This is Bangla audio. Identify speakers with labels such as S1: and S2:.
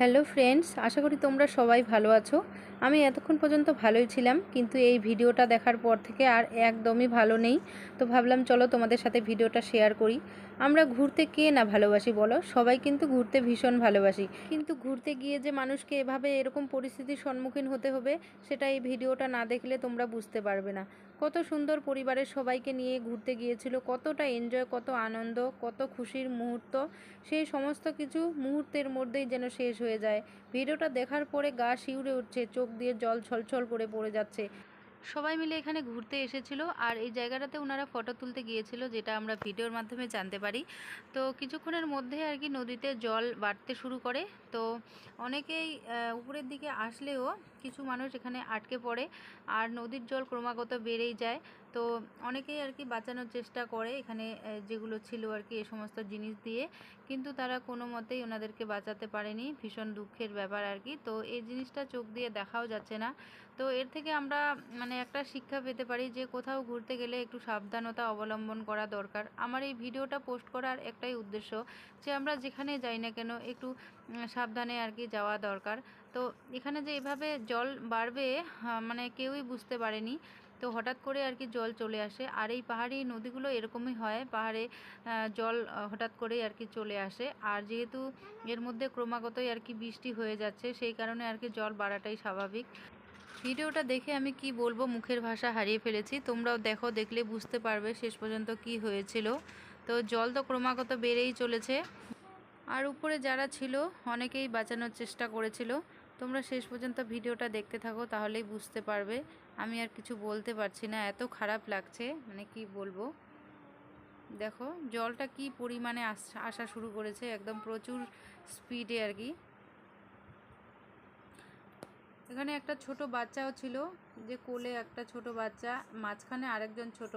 S1: হ্যালো ফ্রেন্ডস, আশা করি তোমরা সবাই ভালো আছো। আমি এতক্ষণ পর্যন্ত ভালোই ছিলাম, কিন্তু এই ভিডিওটা দেখার পর থেকে আর একদমই ভালো নেই। তো ভাবলাম চলো তোমাদের সাথে ভিডিওটা শেয়ার করি। আমরা ঘুরতে কে না ভালোবাসি বলো? সবাই কিন্তু ঘুরতে ভীষণ ভালোবাসি, কিন্তু ঘুরতে গিয়ে যে মানুষকে এভাবে এরকম পরিস্থিতির সম্মুখীন হতে হবে সেটা এই ভিডিওটা না দেখলে তোমরা বুঝতে পারবে না। কত সুন্দর পরিবারের সবাইকে নিয়ে ঘুরতে গিয়েছিল, কতটা এনজয়, কত আনন্দ, কত খুশির মুহূর্ত, সেই সমস্ত কিছু মুহূর্তের মধ্যেই যেন শেষ হয়ে যায়। ভিডিওটা দেখার পরে গা শিউরে উঠছে, চোখ দিয়ে জল ছলছল করে পড়ে যাচ্ছে। সবাই মিলে এখানে ঘুরতে এসেছিল, আর এই জায়গাটাতে ওনারা ফটো তুলতে গিয়েছিল, যেটা আমরা ভিডিওর মাধ্যমে জানতে পারি। তো কিছুক্ষণের মধ্যে আর কি নদীতে জল বাড়তে শুরু করে। তো অনেকেই উপরের দিকে আসলেও কিছু মানুষ এখানে আটকে পড়ে, আর নদীর জল ক্রমাগত বেড়েই যায়। তো অনেকেই আর কি বাঁচানোর চেষ্টা করে এখানে যেগুলো ছিল আর কি, এ সমস্ত জিনিস দিয়ে, কিন্তু তারা কোনো মতেই ওনাদেরকে বাঁচাতে পারেনি। ভীষণ দুঃখের ব্যাপার আর কি। তো এই জিনিসটা চোখ দিয়ে দেখাও যাচ্ছে না। তো এর থেকে আমরা একটা শিক্ষা পেতে পারি যে কোথাও ঘুরতে গেলে একটু সাবধানতা অবলম্বন করা দরকার। আমার এই ভিডিওটা পোস্ট করার একটাই উদ্দেশ্য, যে আমরা যেখানে যাই না কেন একটু সাবধানে আর কি যাওয়া দরকার। তো এখানে যে এভাবে জল বাড়বে কেউই বুঝতে পারেনি। তো হঠাৎ করে আর কি জল চলে আসে, আর এই পাহাড়ি নদীগুলো এরকমই হয়, পাহাড়ে জল হঠাৎ করেই আর কি চলে আসে। আর যেহেতু এর মধ্যে ক্রমাগতই আর কি বৃষ্টি হয়ে যাচ্ছে, সেই কারণে আর কি জল বাড়াটাই স্বাভাবিক। ভিডিওটা দেখে আমি কি বলবো, মুখের ভাষা হারিয়ে ফেলেছি। তোমরাও দেখো, দেখলে বুঝতে পারবে শেষ পর্যন্ত কি হয়েছিল। তো জল তো ক্রমাগত বেড়েই চলেছে, আর উপরে যারা ছিল অনেকেই বাঁচানোর চেষ্টা করেছিল। তোমরা শেষ পর্যন্ত ভিডিওটা দেখতে থাকো, তাহলেই বুঝতে পারবে। আমি আর কিছু বলতে পারছি না, এত খারাপ লাগছে, কি বলবো। দেখো জলটা কি পরিমাণে আসা শুরু করেছে, একদম প্রচুর স্পিডে আর কি। এখানে একটা ছোট বাচ্চাও ছিল, যে কোলে একটা ছোট বাচ্চা, মাঝখানে আরেকজন ছোট,